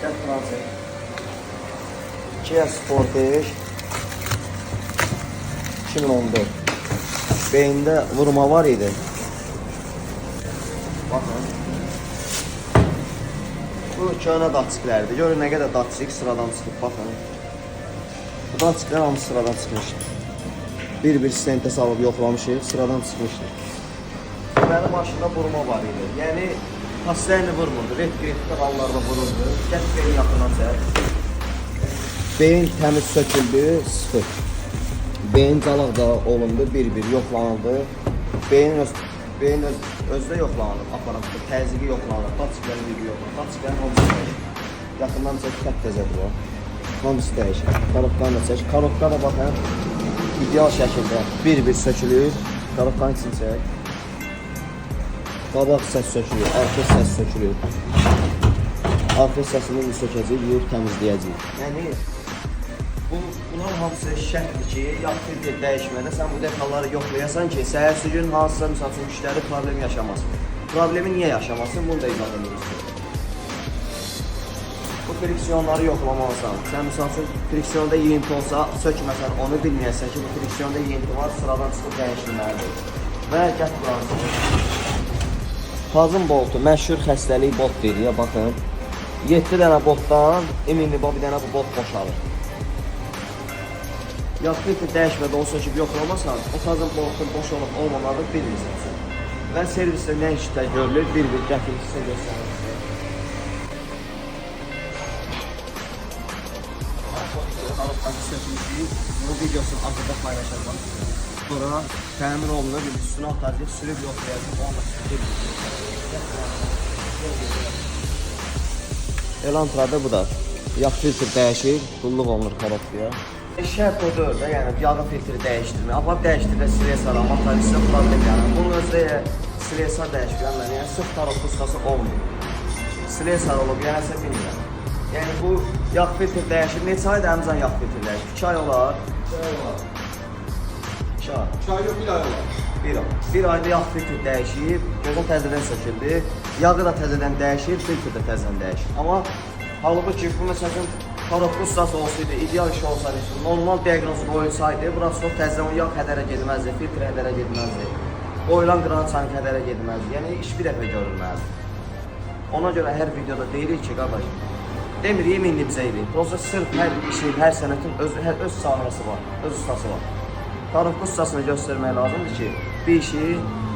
Gəl Fransa. Kia Sportage 2014. Beyində vurma var idi. Baxın. Bu köhnə datçiklərdir. Görün nə qədər datçik sıradan çıxıb. Baxın. Bu datçiklər hamısı sıradan çıxmışdır. Bir-bir stentə salıb yoxlamışıq, sıradan çıxmışdır. Mənim başında vurma var idi. Yəni, paslayını vurmurdu. Red-gretdə qallarda vururdu. Gəl beyin yaxından çək. Beyin təmiz söküldü, sıfır. Beyin calaq da olundu, bir-bir yoxlanıldı. Beyin özdə yoxlanılır, aparatda, təzyiqi yoxlanılır, datçiklərin bir-bir yoxlanılır. Datçiklərin hamısı dəyişir. Yaxından çək, tək təzədir o. Hamısı dəyişir. Korobkanı da çək. Korobka da baxın, ideal şəkildə bir-bir sökülür. Korobkanı için çək. Qabaq səs sökülür, arxa səs sökülür. Arxa səsini sökəcəyik, təmizləyəcəyik. Yəni, bunun hamısı şərtdir ki, yağ filtr dəyişmədə sən bu detalları yoxlayasan ki, səhərsi gün hansısa misal üçün müştəri problem yaşamasın. Problemi niyə yaşamasın, bunu da izah edirsən. Bu friksiyonları yoxlamalısan. Sən misal üçün friksiyonda yeyinti olsa, sökməsən, onu bilməyəsən ki, bu friksiyonda yeyinti var, sıradan çıxıb dəyişilməlidir. Və gəl buranı. Fazın boltu, məşhur xəstəlik bot deyilir, baxın. 7 dənə botdan, eminli bir dənə bu bot boşalır. Yağ filtr dəyişmədə onu söküb yoxlamasan, o fazın boltun boş olub olmamadığını bilmirsən. Və servisdə nə işlər görülür, bir-bir gətirib sizə göstərir. Bunun videosunu altında paylaşacağım. Sonra təmin olunur, üstünə atacaq, sürüb yoxlayacaq. Elantrada bu da. Yağ filtr dəyişir, qulluq olunur korobkaya. Şərt o deyil də, yəni yağ filtri dəyişdirmək. Aparıb dəyişdirmək, silesar, motoristə problem yəni. Bunun özdə silesar dəyişdirmək, yəni sıx taraflı ustası olmuyor. Silesar olub, yəni bilmirəm. Yəni bu yağ filtri dəyişir. Neçə ayda əmzən yağ filtri dəyişir? 2 ay olar. 2 ay olar. 2 ay. 2 ay yox, 1 ay olar. 1 ay. 1 ayda yağ filtri dəyişir, gözün təzədən söküldü. Yağı da təzədən dəyişir, filtr də təzədən dəyişir. Amma halbuki bu məsələn korobka ustası olsaydı, ideal iş olsaydı, normal diaqnozu qoyulsaydı, burası çox təzədən yağ hədərə getməzdi, filtr hədərə getməzdi. Qoyulan qrançank hədərə getməzdi. Yəni iş bir dəfə görülməzdi. Ona görə hər videoda deyirik ki, qardaş, demirik indi bizə eləyin. Prosta sırf hər işin, hər sənətin öz sahəsi var, öz ustası var. Korobka ustasını göstərmək lazımdır ki, bir işi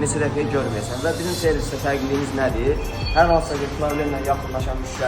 neçə dəfə görməyəsən və bizim servisdə fərqliyimiz nədir? Hər hansısa bir problemlə yaxınlaşan müştəri